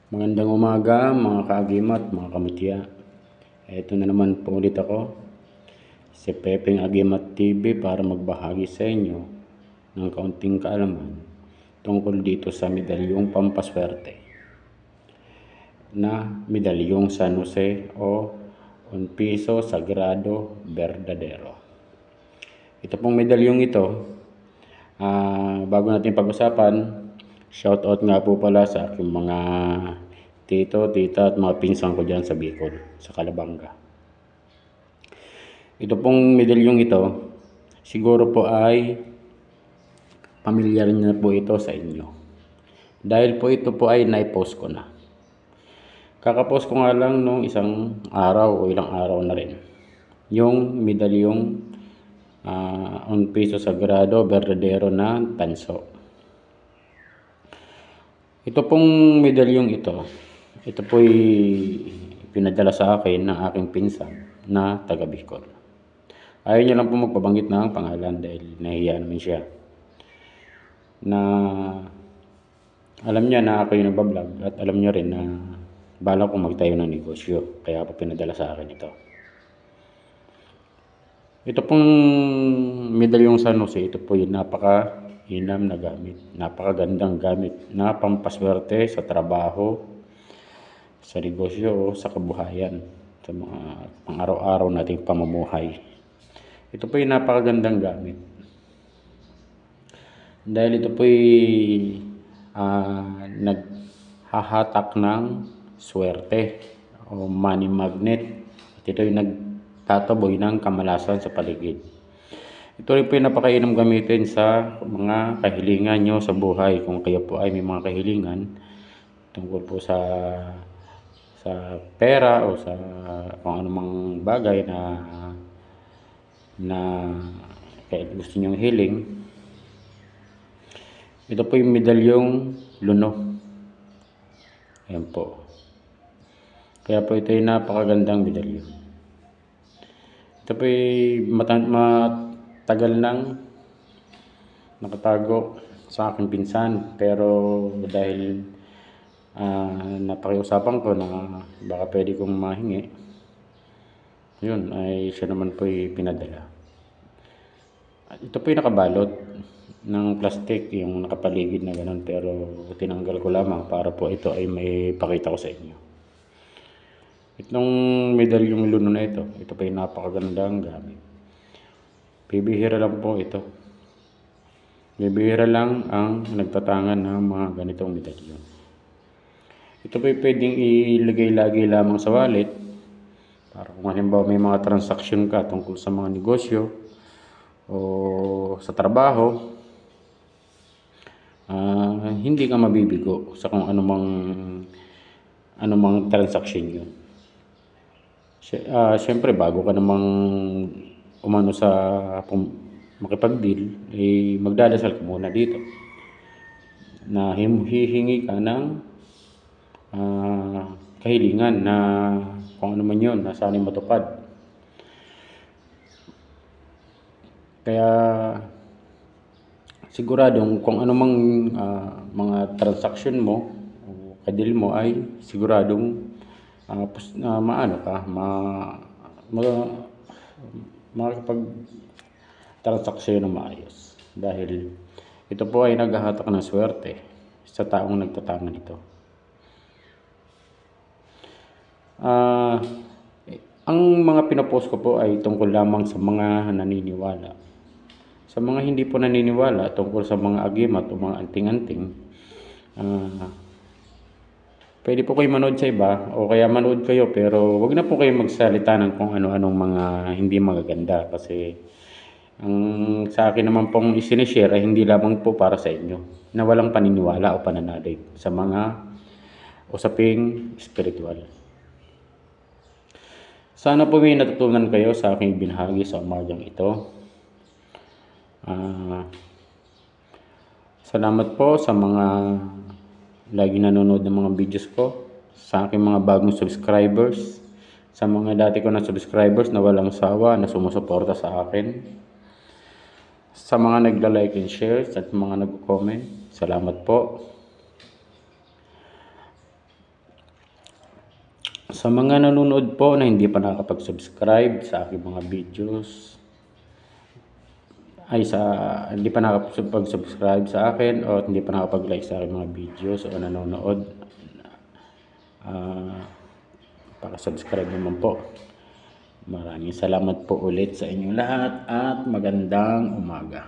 Magandang umaga mga kaagimat, mga kamutya. Ito na naman po ulit ako, si Pepeng Agimat TV para magbahagi sa inyo ng kaunting kaalaman tungkol dito sa medalyong pampaswerte na medalyong San Jose o un piso sagrado verdadero. Ito pong medalyong ito, bago natin pag-usapan, shoutout nga po pala sa aking mga tito, tita at mga pinsan ko dyan sa Bicol, sa Calabanga. Ito pong medalyong ito, siguro po ay pamilyar na po ito sa inyo. Dahil po ito po ay naipost ko na. Kakapost ko nga lang nung isang araw o ilang araw na rin. Yung medalyong un piso sagrado verdadero na tanso. Ito pong medalyong ito po'y pinadala sa akin ng aking pinsan na taga Bicol. Ayaw niya lang po magpabanggit ng pangalan dahil nahiya naman siya. Na alam niya na ako yung nagbablog at alam niya rin na balak kong magtayo ng negosyo. Kaya po pinadala sa akin ito. Ito pong medalyong San Jose, ito po yung napaka-hinam na gamit, napakagandang gamit na pampaswerte sa trabaho, sa negosyo o sa kabuhayan, sa mga pang-araw-araw nating pamumuhay. Ito po yung napakagandang gamit. Dahil ito po naghahatak ng swerte o money magnet. At ito yung tataboy ng kamalasan sa paligid. Ito rin po yung napakainam gamitin sa mga kahilingan nyo sa buhay. Kung kayo po ay may mga kahilingan tungkol po sa pera o sa kung anumang bagay na kaya gusto nyong hiling. Ito po yung medalyong luno. Ayan po. Kaya po ito yung napakagandang medalyo. Ito po matagal nang nakatago sa aking pinsan, pero dahil napakiusapan ko na baka pwede kong mahingi, yun ay siya naman po pinadala. At ito po nakabalot ng plastic, yung nakapaligid na ganun, pero tinanggal ko lamang para po ito ay may pakita ko sa inyo. Itong medalyong luno na ito po yung napakagandang gamit. Bibihira lang po ito. Bibihira lang ang nagtatangan ng mga ganitong medalyon. Ito po yung pwedeng ilagay lagi lamang sa wallet para kung halimbawa may mga transaksyon ka tungkol sa mga negosyo o sa trabaho, hindi ka mabibigo sa kung anumang transaksyon yun. Siyempre bago ka namang umano sa makipag-deal, magdadasal ka muna dito na hihingi ka ng kahilingan na kung ano man yun, na sana'y matupad. Kaya siguradong kung anumang mga transaksyon mo o kadil mo ay siguradong maano ka, makakapag-transaksyon ng maayos. Dahil ito po ay naghahatak ng swerte sa taong nagtatangan nito. Ang mga pinopost ko po ay tungkol lamang sa mga naniniwala. Sa mga hindi po naniniwala tungkol sa mga agimat o mga anting-anting, pwede po kayo manood sa iba o kaya manood kayo, pero wag na po kayo magsalita ng kung ano-anong mga hindi magaganda, kasi ang sa akin naman pong isinishare ay hindi lamang po para sa inyo na walang paniniwala o pananalig sa mga usaping spiritual. Sana po may natutunan kayo sa aking binahagi sa umagang ito. Salamat po sa mga lagi nanonood ng mga videos ko, sa aking mga bagong subscribers, sa mga dati ko na subscribers na walang sawa na sumusuporta sa akin, sa mga nagla-like and share at mga nag-comment. Salamat po. Sa mga nanonood po na hindi pa nakakapag-subscribe sa aking mga videos, hindi pa nakakapag-subscribe sa akin o hindi pa nakapag-like sa aking mga videos o nanonood, paka-subscribe naman po. Maraming salamat po ulit sa inyong lahat at magandang umaga.